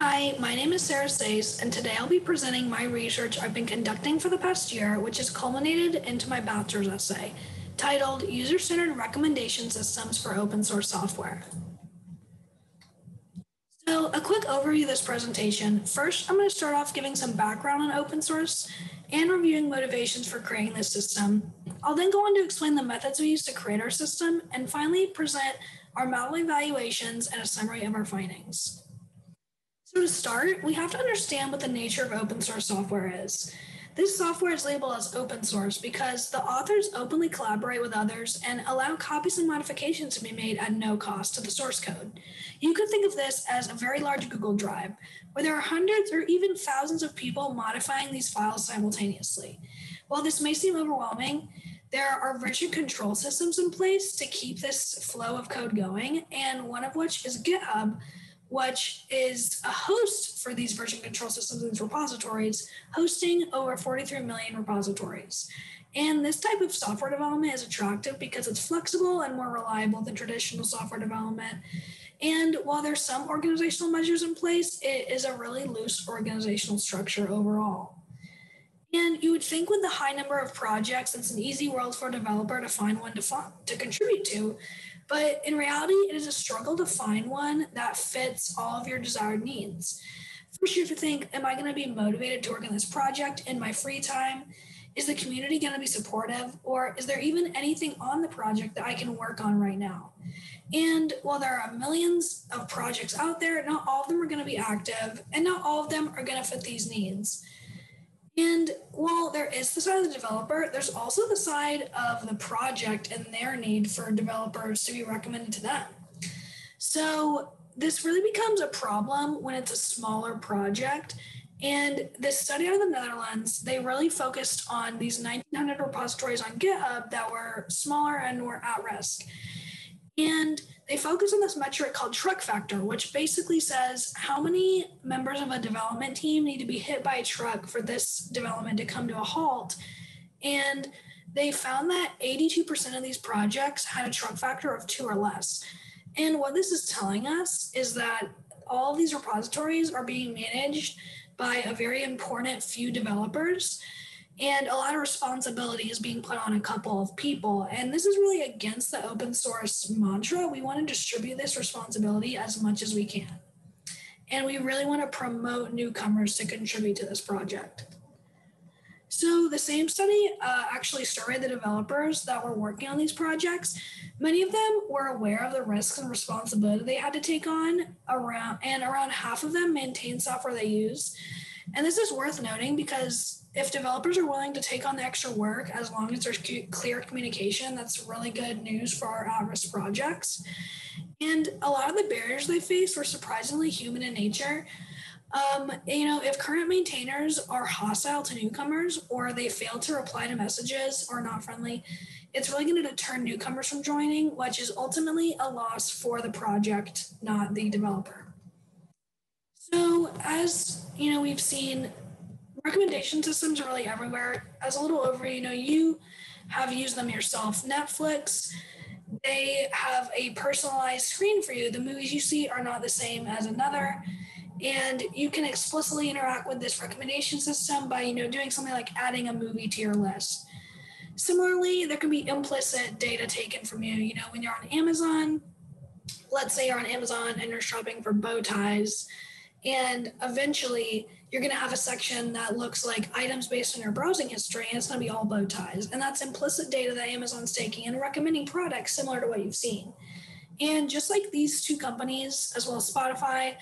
Hi, my name is Sayce, and today I'll be presenting my research I've been conducting for the past year, which has culminated into my bachelor's essay, titled User-Centered Recommendation Systems for Open Source Software. So, a quick overview of this presentation. First, I'm going to start off giving some background on open source and reviewing motivations for creating this system. I'll then go on to explain the methods we use to create our system, and finally present our model evaluations and a summary of our findings. So to start, we have to understand what the nature of open source software is. This software is labeled as open source because the authors openly collaborate with others and allow copies and modifications to be made at no cost to the source code. You could think of this as a very large Google Drive, where there are hundreds or even thousands of people modifying these files simultaneously. While this may seem overwhelming, there are version control systems in place to keep this flow of code going, and one of which is GitHub, which is a host for these version control systems and these repositories, hosting over 43 million repositories. And this type of software development is attractive because it's flexible and more reliable than traditional software development. And while there's some organizational measures in place, it is a really loose organizational structure overall. And you would think with the high number of projects, it's an easy world for a developer to find one to contribute to. But in reality, it is a struggle to find one that fits all of your desired needs. First, you have to think, am I going to be motivated to work on this project in my free time? Is the community going to be supportive? Or is there even anything on the project that I can work on right now? And while there are millions of projects out there, not all of them are going to be active, and not all of them are going to fit these needs. And while there is the side of the developer, there's also the side of the project and their need for developers to be recommended to them. So this really becomes a problem when it's a smaller project. And this study out of the Netherlands, they really focused on these 1,900 repositories on GitHub that were smaller and were at risk. And they focus on this metric called truck factor, which basically says how many members of a development team need to be hit by a truck for this development to come to a halt. And they found that 82% of these projects had a truck factor of 2 or less. And what this is telling us is that all of these repositories are being managed by a very important few developers, and a lot of responsibility is being put on a couple of people. And this is really against the open source mantra. We want to distribute this responsibility as much as we can. And we really want to promote newcomers to contribute to this project. So the same study actually surveyed the developers that were working on these projects. Many of them were aware of the risks and responsibility they had to take on, and around half of them maintained software they use. And this is worth noting because if developers are willing to take on the extra work, as long as there's clear communication, that's really good news for our at-risk projects. And a lot of the barriers they faced were surprisingly human in nature. If current maintainers are hostile to newcomers, or they fail to reply to messages or not friendly, it's really going to deter newcomers from joining, which is ultimately a loss for the project, not the developer. So as we've seen, recommendation systems are really everywhere. As a little overview, you have used them yourself. Netflix, they have a personalized screen for you. The movies you see are not the same as another. And you can explicitly interact with this recommendation system by, doing something like adding a movie to your list. Similarly, there can be implicit data taken from you. When you're on Amazon, let's say you're on Amazon and you're shopping for bow ties, and eventually you're going to have a section that looks like items based on your browsing history, and it's going to be all bow ties. And that's implicit data that Amazon's taking and recommending products similar to what you've seen. And just like these two companies, as well as Spotify,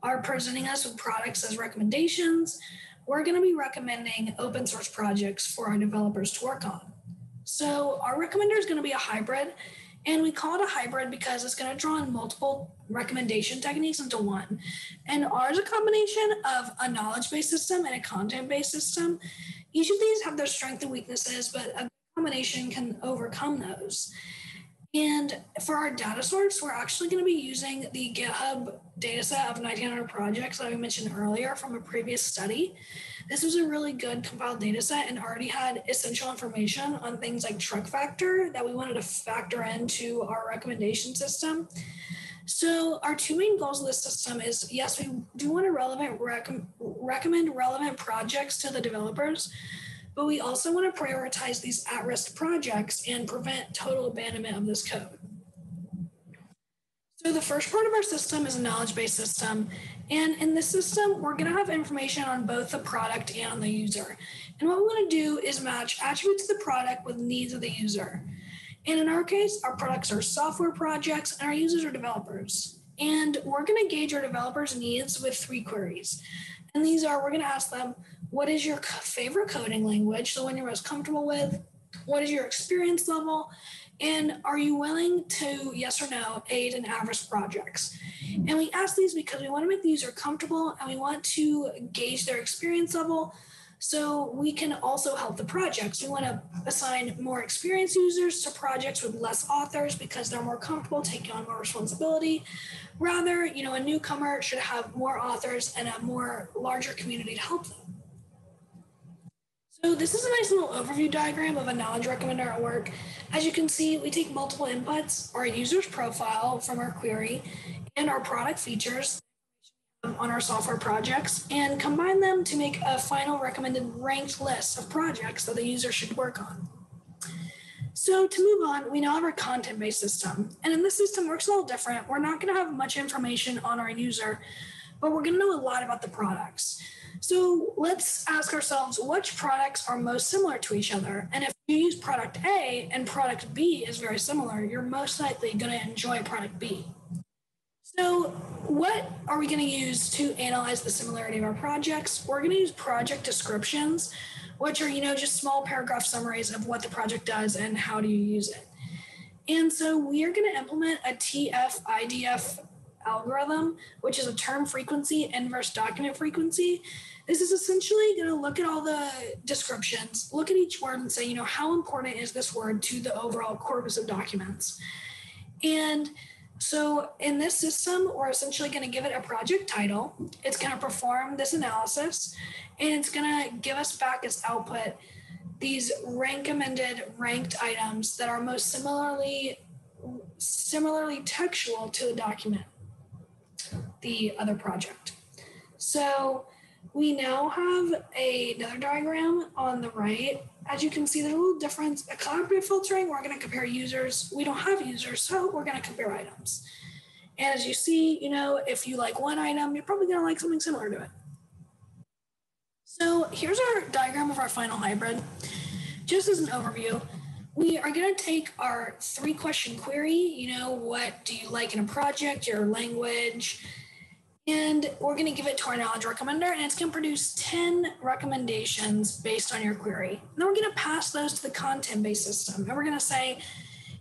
are presenting us with products as recommendations, we're going to be recommending open source projects for our developers to work on. So our recommender is going to be a hybrid, and we call it a hybrid because it's going to draw in multiple recommendation techniques into one. And ours is a combination of a knowledge-based system and a content-based system. Each of these have their strengths and weaknesses, but a combination can overcome those. And for our data source, we're actually going to be using the GitHub dataset of 1,900 projects that I mentioned earlier from a previous study. This was a really good compiled dataset and already had essential information on things like truck factor that we wanted to factor into our recommendation system. So our two main goals of this system is, yes, we do want to recommend relevant projects to the developers, but we also want to prioritize these at-risk projects and prevent total abandonment of this code. So the first part of our system is a knowledge-based system. And in this system, we're going to have information on both the product and on the user. And what we want to do is match attributes of the product with needs of the user. And in our case, our products are software projects and our users are developers. And we're going to gauge our developers' needs with 3 queries. And these are, we're going to ask them, what is your favorite coding language, the one you're most comfortable with? What is your experience level? And are you willing to, yes or no, aid in at-risk projects? And we ask these because we want to make the user comfortable and we want to gauge their experience level so we can also help the projects. We want to assign more experienced users to projects with less authors because they're more comfortable taking on more responsibility. Rather, a newcomer should have more authors and a more larger community to help them. So this is a nice little overview diagram of a knowledge recommender at work. As you can see, we take multiple inputs, our user's profile from our query, and our product features on our software projects, and combine them to make a final recommended ranked list of projects that the user should work on. So to move on, we now have our content-based system. And in this system, works a little different. We're not going to have much information on our user, but we're going to know a lot about the products. So let's ask ourselves, which products are most similar to each other? And if you use product A and product B is very similar, you're most likely going to enjoy product B. So what are we going to use to analyze the similarity of our projects? We're going to use project descriptions, which are, just small paragraph summaries of what the project does and how do you use it. And so we are going to implement a TF-IDF algorithm, which is a term frequency inverse document frequency. This is essentially going to look at all the descriptions, look at each word and say, how important is this word to the overall corpus of documents? And so in this system, we're essentially going to give it a project title. It's going to perform this analysis, and it's going to give us back as output these recommended ranked items that are most similarly textual to the document, the other project. So we now have another diagram on the right. As you can see, there's a little difference. A collaborative filtering, we're going to compare users. We don't have users, so we're going to compare items. And as you see, if you like one item, you're probably going to like something similar to it. So here's our diagram of our final hybrid. Just as an overview, we are going to take our 3-question query, what do you like in a project, your language, and we're going to give it to our knowledge recommender, and it's going to produce 10 recommendations based on your query. And then we're going to pass those to the content-based system, and we're going to say,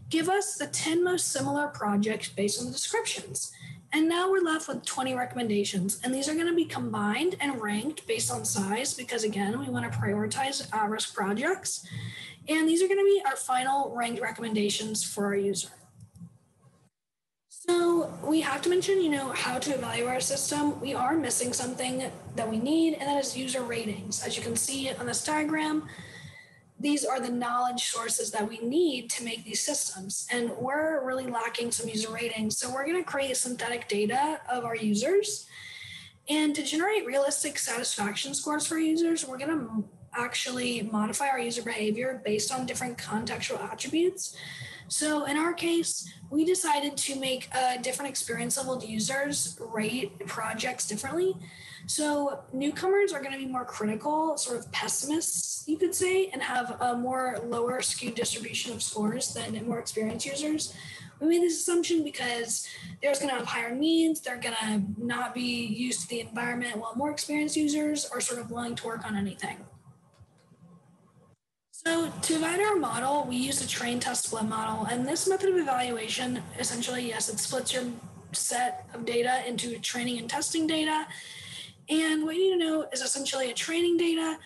give us the 10 most similar projects based on the descriptions. And now we're left with 20 recommendations, and these are going to be combined and ranked based on size because, again, we want to prioritize at-risk projects. And these are going to be our final ranked recommendations for our user. So we have to mention, how to evaluate our system. We are missing something that we need, and that is user ratings. As you can see on this diagram, these are the knowledge sources that we need to make these systems, and we're really lacking some user ratings. So we're going to create synthetic data of our users, and to generate realistic satisfaction scores for users, we're going to actually modify our user behavior based on different contextual attributes. So in our case, we decided to make different experience level users rate projects differently. So newcomers are going to be more critical, sort of pessimists, you could say, and have a more lower skewed distribution of scores than more experienced users. We made this assumption because they're going to have higher needs, they're going to not be used to the environment, while more experienced users are sort of willing to work on anything. So to evaluate our model, we use a train test split model, and this method of evaluation, essentially, yes, it splits your set of data into training and testing data. And what you need to know is essentially a training data,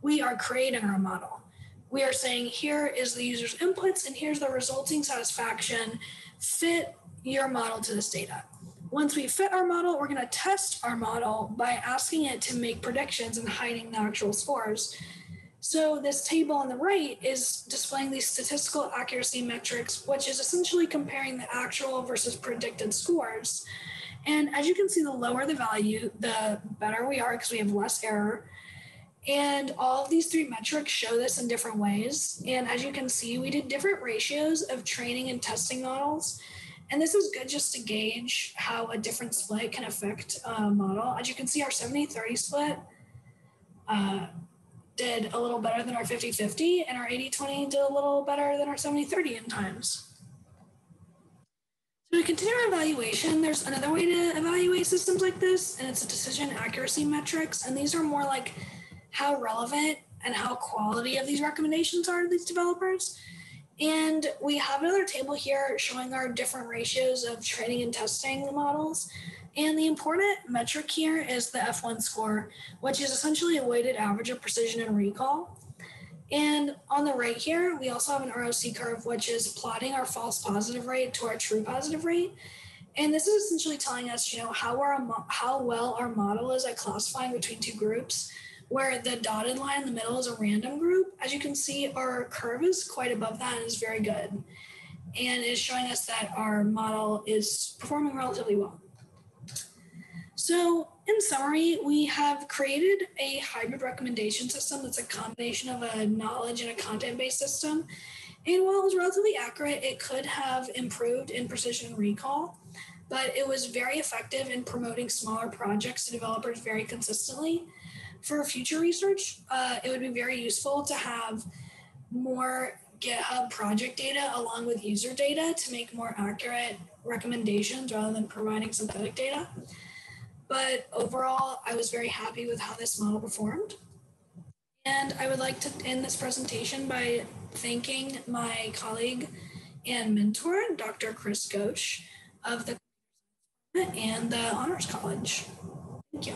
we are creating our model. We are saying, here is the user's inputs, and here's the resulting satisfaction. Fit your model to this data. Once we fit our model, we're going to test our model by asking it to make predictions and hiding the actual scores. So this table on the right is displaying these statistical accuracy metrics, which is essentially comparing the actual versus predicted scores. And as you can see, the lower the value, the better we are because we have less error. And all of these 3 metrics show this in different ways. And as you can see, we did different ratios of training and testing models. And this is good just to gauge how a different split can affect a model. As you can see, our 70-30 split did a little better than our 50-50, and our 80-20 did a little better than our 70-30 in times. So to continue our evaluation, there's another way to evaluate systems like this, and it's decision accuracy metrics. And these are more like how relevant and how quality of these recommendations are to these developers. And we have another table here showing our different ratios of training and testing models. And the important metric here is the F1 score, which is essentially a weighted average of precision and recall. And on the right here, we also have an ROC curve, which is plotting our false positive rate to our true positive rate. And this is essentially telling us, how well our model is at classifying between 2 groups, where the dotted line in the middle is a random group. As you can see, our curve is quite above that and is very good. And is showing us that our model is performing relatively well. So in summary, we have created a hybrid recommendation system that's a combination of a knowledge and a content-based system. And while it was relatively accurate, it could have improved in precision and recall, but it was very effective in promoting smaller projects to developers very consistently. For future research, it would be very useful to have more GitHub project data along with user data to make more accurate recommendations rather than providing synthetic data. But overall, I was very happy with how this model performed. And I would like to end this presentation by thanking my colleague and mentor, Dr. Kris Ghosh of the and the Honors College. Thank you.